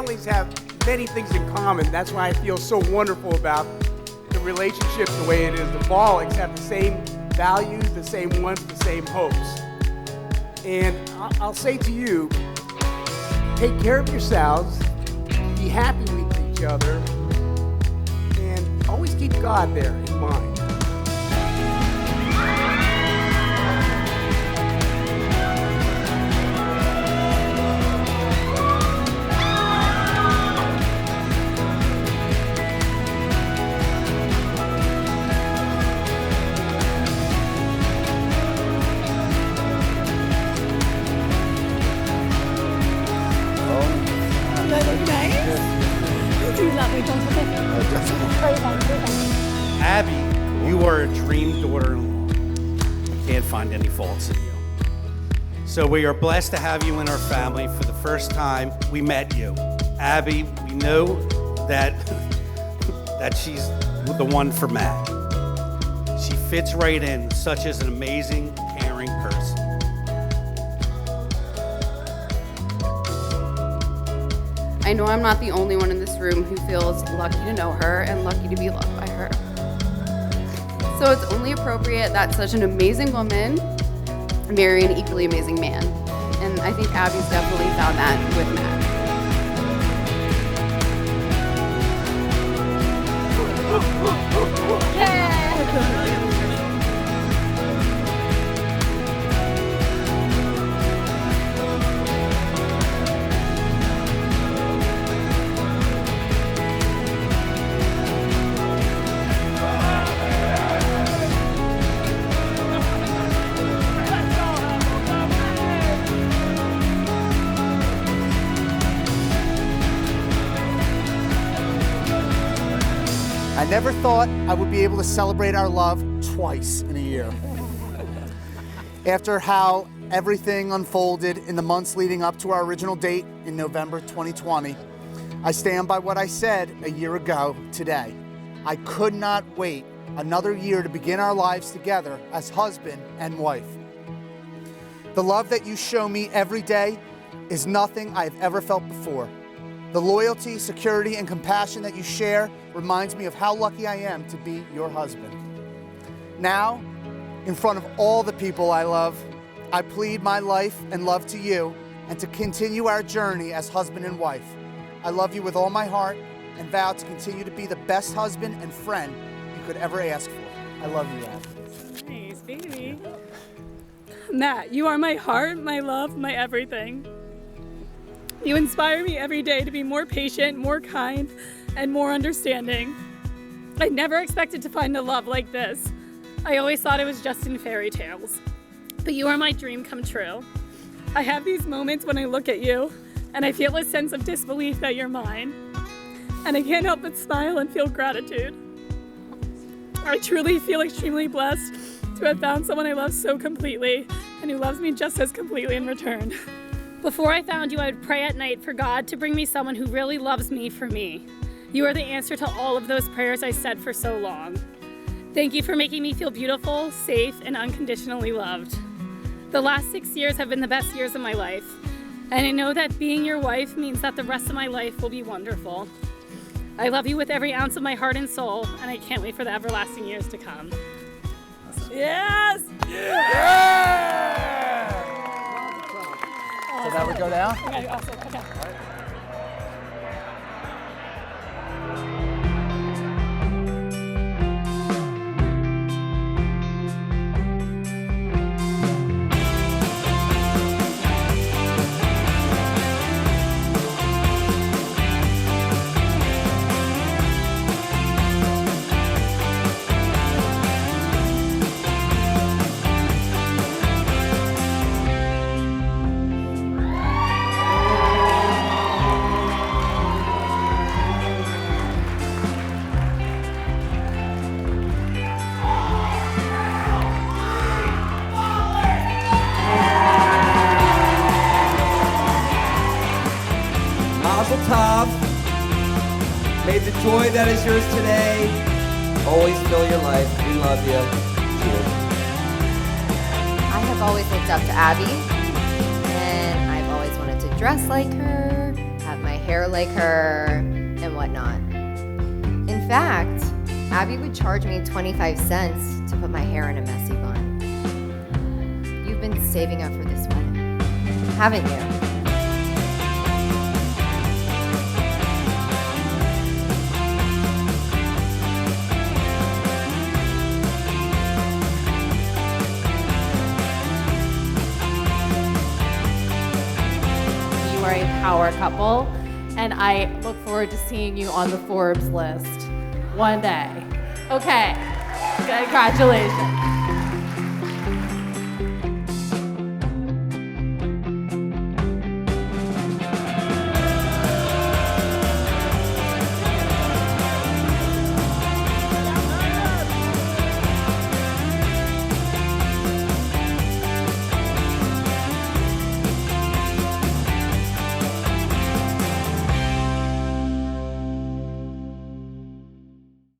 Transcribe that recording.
families have many things in common. That's why I feel so wonderful about the relationship the way it is. The Ballings have the same values, the same wants, the same hopes. And I'll say to you, take care of yourselves, be happy with each other, and always keep God there in mind. Abbey, you are a dream daughter-in-law. I can't find any faults in you. So we are blessed to have you in our family. For the first time, we met you. Abbey, we know that, that she's the one for Matt. She fits right in, such as an amazing, caring person. I know I'm not the only one in this room who feels lucky to know her and lucky to be loved by her. So it's only appropriate that such an amazing woman marry an equally amazing man. And I think Abby's definitely found that with Matt. I never thought I would be able to celebrate our love twice in a year. After how everything unfolded in the months leading up to our original date in November 2020, I stand by what I said a year ago today. I could not wait another year to begin our lives together as husband and wife. The love that you show me every day is nothing I've ever felt before. The loyalty, security, and compassion that you share reminds me of how lucky I am to be your husband. Now, in front of all the people I love, I plead my life and love to you and to continue our journey as husband and wife. I love you with all my heart and vow to continue to be the best husband and friend you could ever ask for. I love you, Abbey. Nice, baby. Matt, you are my heart, my love, my everything. You inspire me every day to be more patient, more kind, and more understanding. I never expected to find a love like this. I always thought it was just in fairy tales. But you are my dream come true. I have these moments when I look at you, and I feel a sense of disbelief that you're mine. And I can't help but smile and feel gratitude. I truly feel extremely blessed to have found someone I love so completely, and who loves me just as completely in return. Before I found you, I would pray at night for God to bring me someone who really loves me for me. You are the answer to all of those prayers I said for so long. Thank you for making me feel beautiful, safe, and unconditionally loved. The last 6 years have been the best years of my life, and I know that being your wife means that the rest of my life will be wonderful. I love you with every ounce of my heart and soul, and I can't wait for the everlasting years to come. Yes! Yeah! So that would go down? Okay, awesome. Okay. Mazel tov. May the joy that is yours today always fill your life. We love you. Cheers. I have always looked up to Abbey, and I've always wanted to dress like her, have my hair like her and whatnot. In fact, Abby would charge me 25 cents to put my hair in a messy bun. You've been saving up for this wedding, haven't you? You are a power couple, and I look forward to seeing you on the Forbes list one day. Okay, congratulations.